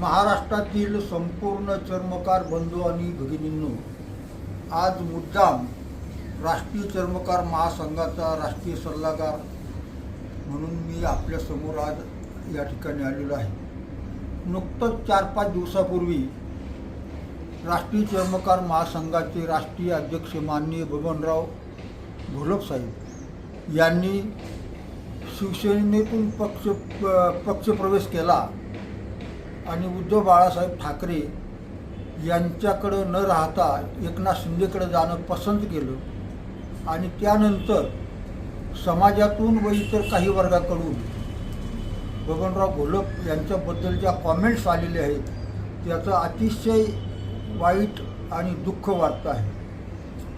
महाराष्ट्रातील संपूर्ण चर्मकार बंधू आणि भगिनींनो, आज मुद्दाम राष्ट्रीय चर्मकार महासंघाचा राष्ट्रीय सल्लागार म्हणून मी आपल्यासमोर आज या ठिकाणी आलेलो आहे. नुकतंच 4-5 दिवसापूर्वी राष्ट्रीय चर्मकार महासंघाचे राष्ट्रीय अध्यक्ष माननीय बबनराव घोलप साहेब यांनी शिवसेनेतून पक्षप्रवेश केला आणि उद्धव बाळासाहेब ठाकरे यांच्याकडं न राहता एकनाथ शिंदेकडे जाणं पसंत केलं आणि त्यानंतर समाजातून व इतर काही वर्गाकडून बबनराव घोलप यांच्याबद्दल ज्या कॉमेंट्स आलेले आहेत त्याचं अतिशय वाईट आणि दुःख वाटतं आहे.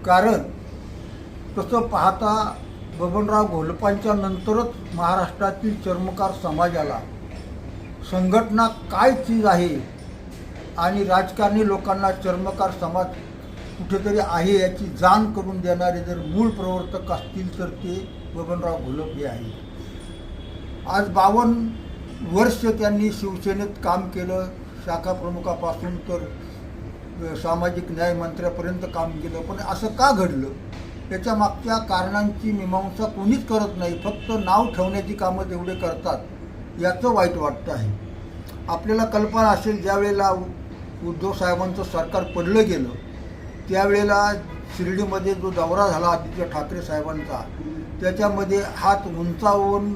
कारण तसं पाहता बबनराव घोलपांच्या नंतरच महाराष्ट्रातील चर्मकार समाजाला संघटना काय चीज आहे आणि राजकारणी लोकांना चर्मकार समाज कुठेतरी आहे याची जाण करून देणारे जर मूळ प्रवर्तक असतील तर ते बबनराव घोलप हे आहे. आज 52 वर्ष त्यांनी शिवसेनेत काम केलं, शाखा प्रमुखापासून तर सामाजिक न्याय मंत्र्यापर्यंत काम केलं. पण असं का घडलं त्याच्या मागच्या कारणांची मीमांसा कोणीच करत नाही, फक्त नाव ठेवण्याची कामं तेवढे करतात. याचं वाईट वाटतं आहे. आपल्याला कल्पना असेल ज्यावेळेला उद्धव साहेबांचं सरकार पडलं गेलं त्यावेळेला शिर्डीमध्ये जो दौरा झाला आदित्य ठाकरे साहेबांचा, त्याच्यामध्ये हात उंचावून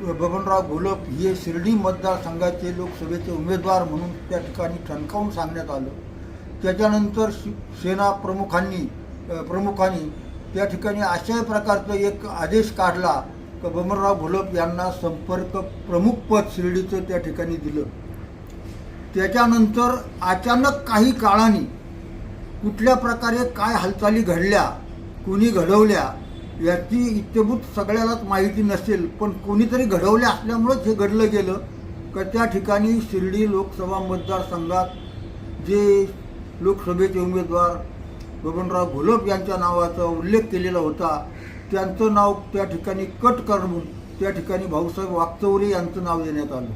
बबनराव घोलप हे शिर्डी मतदारसंघाचे लोकसभेचे उमेदवार म्हणून त्या ठिकाणी ठणकावून सांगण्यात आलं. त्याच्यानंतर सेना प्रमुखांनी त्या ठिकाणी अशा प्रकारचा एक आदेश काढला की बबनराव घोलप यांना संपर्क प्रमुख पद शिर्डीचं त्या ठिकाणी दिलं. त्याच्यानंतर अचानक काही काळाने कुठल्या प्रकारे काय हालचाली घडल्या, कोणी घडवल्या याची इत्यभूत सगळ्यालाच माहिती नसेल, पण कोणीतरी घडवल्या असल्यामुळंच हे घडलं गेलं की त्या ठिकाणी शिर्डी लोकसभा मतदारसंघात जे लोकसभेचे उमेदवार बबनराव घोलप यांच्या नावाचा उल्लेख केलेला होता त्यांचं नाव त्या ठिकाणी कट करून त्या ठिकाणी भाऊसाहेब वागचौरे यांचं नाव देण्यात आलं.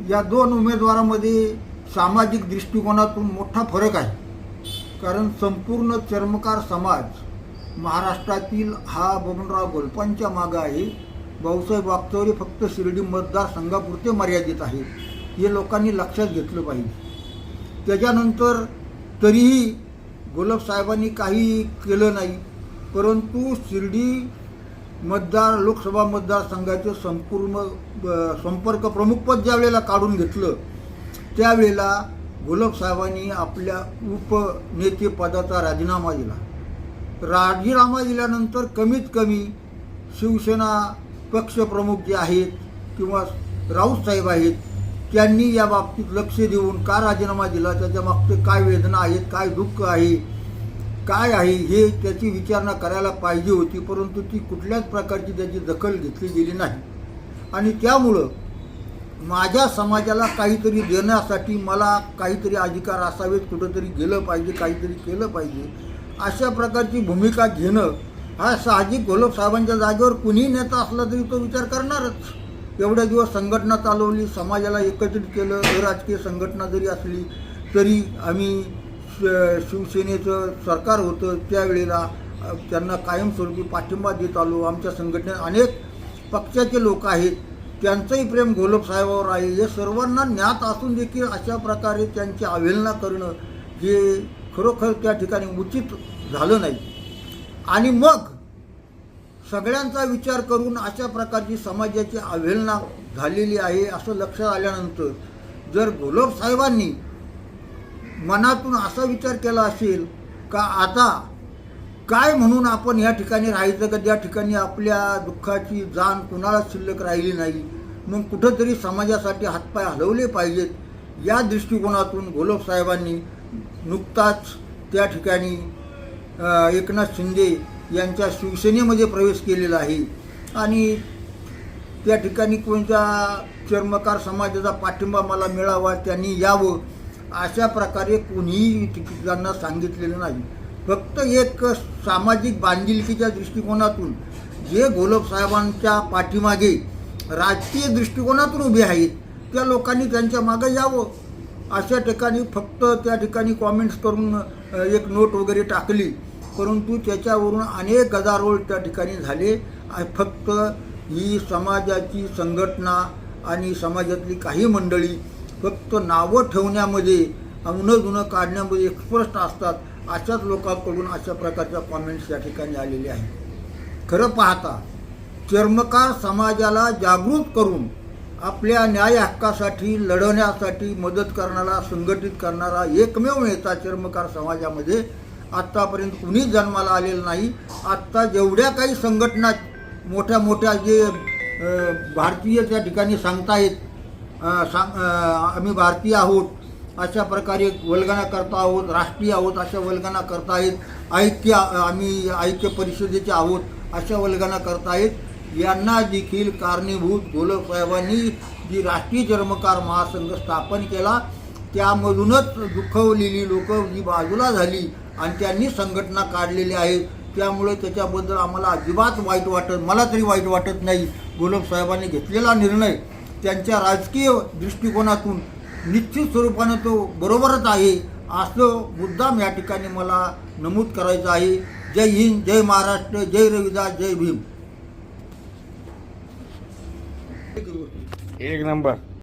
या 2 उमेदवारांमध्ये सामाजिक दृष्टिकोनातून मोठा फरक आहे. कारण संपूर्ण चर्मकार समाज महाराष्ट्रातील हा बबनराव घोलपांच्या मागं आहे. भाऊसाहेब वागचौरे फक्त शिर्डी मतदारसंघापुरते मर्यादित आहेत, हे लोकांनी लक्षात घेतलं पाहिजे. त्याच्यानंतर तरीही घोलप साहेबांनी काही केलं नाही, परंतु शिर्डी लोकसभा मतदारसंघाचे संपूर्ण संपर्क प्रमुखपद ज्या वेळेला काढून घेतलं त्यावेळेला घोलप साहेबांनी आपल्या उपनेतेपदाचा राजीनामा दिला. राजीनामा दिल्यानंतर कमीत कमी शिवसेना पक्षप्रमुख जे आहेत किंवा राऊत साहेब आहेत त्यांनी या बाबतीत लक्ष देऊन का राजीनामा दिला, त्याच्या मागचे काय वेदना आहेत, काय दुःख आहे, काय आहे हे त्याची विचारणा करायला पाहिजे होती. परंतु ती कुठल्याच प्रकारची त्याची दखल घेतली गेली नाही. आणि त्यामुळं माझ्या समाजाला काहीतरी देण्यासाठी मला काहीतरी अधिकार असावेत, कुठंतरी गेलं पाहिजे, काहीतरी केलं पाहिजे, अशा प्रकारची भूमिका घेणं हा साहजिक. घोलप साहेबांच्या जागेवर कुणीही नेता असला तरी तो विचार करणारच. एवढ्या दिवस संघटना चालवली, समाजाला एकत्रित केलं. राजकीय संघटना जरी असली तरी आम्ही शिवसेनेचं सरकार होतं त्यावेळेला त्यांना कायमस्वरूपी पाठिंबा देत आलो. आमच्या संघटनेत अनेक पक्षाचे लोक आहेत, त्यांचंही प्रेम घोलप साहेबावर आहे. हे सर्वांना ज्ञात असून देखील अशा प्रकारे त्यांची अवहेलना करणं हे खरोखर त्या ठिकाणी उचित झालं नाही. आणि मग सगळ्यांचा विचार करून अशा प्रकारची समाजाची अवहेलना झालेली आहे असं लक्षात आल्यानंतर जर घोलप साहेबांनी मनातून असा विचार केला असेल का आता काय म्हणून आपण या ठिकाणी राहायचं का ज्या ठिकाणी आपल्या दुःखाची जाण कुणाला शिल्लक राहिली नाही, मग कुठंतरी समाजासाठी हातपाय हलवले पाहिजेत, या दृष्टिकोनातून घोलप साहेबांनी नुकताच त्या ठिकाणी एकनाथ शिंदे यांच्या शिवसेनेमध्ये प्रवेश केलेला आहे. आणि त्या ठिकाणी कोणत्या चर्मकार समाजाचा पाठिंबा मला मिळावा, त्यांनी यावं अशा प्रकारे कोणीही तिकीटदारांना सांगितलेलं नाही. फक्त एक सामाजिक बांधिलकीच्या दृष्टिकोनातून जे घोलप साहेबांच्या पाठीमागे राजकीय दृष्टिकोनातून उभे आहेत त्या लोकांनी त्यांच्या मागे यावं. अशा ठिकाणी फक्त त्या ठिकाणी कॉमेंट्स करून एक नोट वगैरे टाकली, परंतु त्याच्यावरून अनेक गदारोळ त्या ठिकाणी झाले. फक्त ही समाजाची संघटना आणि समाजातली काही मंडळी फक्त नावं ठेवण्यामध्ये, उनं जुनं काढण्यामध्ये एक्सपर्ट असतात. अशाच लोकांकडून अशा प्रकारच्या कॉमेंट्स या ठिकाणी आलेले आहेत. खरं पाहता चर्मकार समाजाला जागृत करून आपल्या न्याय हक्कासाठी लढवण्यासाठी मदत करणारा, संघटित करणारा एकमेव नेता चर्मकार समाजामध्ये आत्तापर्यंत कुणीच जन्माला आलेलं नाही. आत्ता जेवढ्या काही संघटना मोठ्या मोठ्या जे भारतीय त्या ठिकाणी सांगतायत, आम्ही भारतीय आहोत अशा प्रकारे वल्गना करता आहोत, राष्ट्रीय आहोत अशा वल्गना करतायत, आम्ही ऐक्य परिषदेचे आहोत अशा वल्गना करतायत, यांना देखील कारणीभूत घोलप साहेबांनी जी राष्ट्रीय चर्मकार महासंघ स्थापन केला त्यामधूनच दुखवलेली लोक जी बाजूला झाली आणि त्यांनी संघटना काढलेल्या आहेत. त्यामुळे त्याच्याबद्दल आम्हाला अजिबात वाईट वाटत, मला तरी वाईट वाटत नाही. घोलप साहेबांनी घेतलेला निर्णय त्यांच्या राजकीय दृष्टिकोनातून निश्चित स्वरूपानं तो बरोबरच आहे असं मुद्दाम या ठिकाणी मला नमूद करायचं आहे. जय हिंद, जय महाराष्ट्र, जय रविदास, जय भीम. एक नंबर.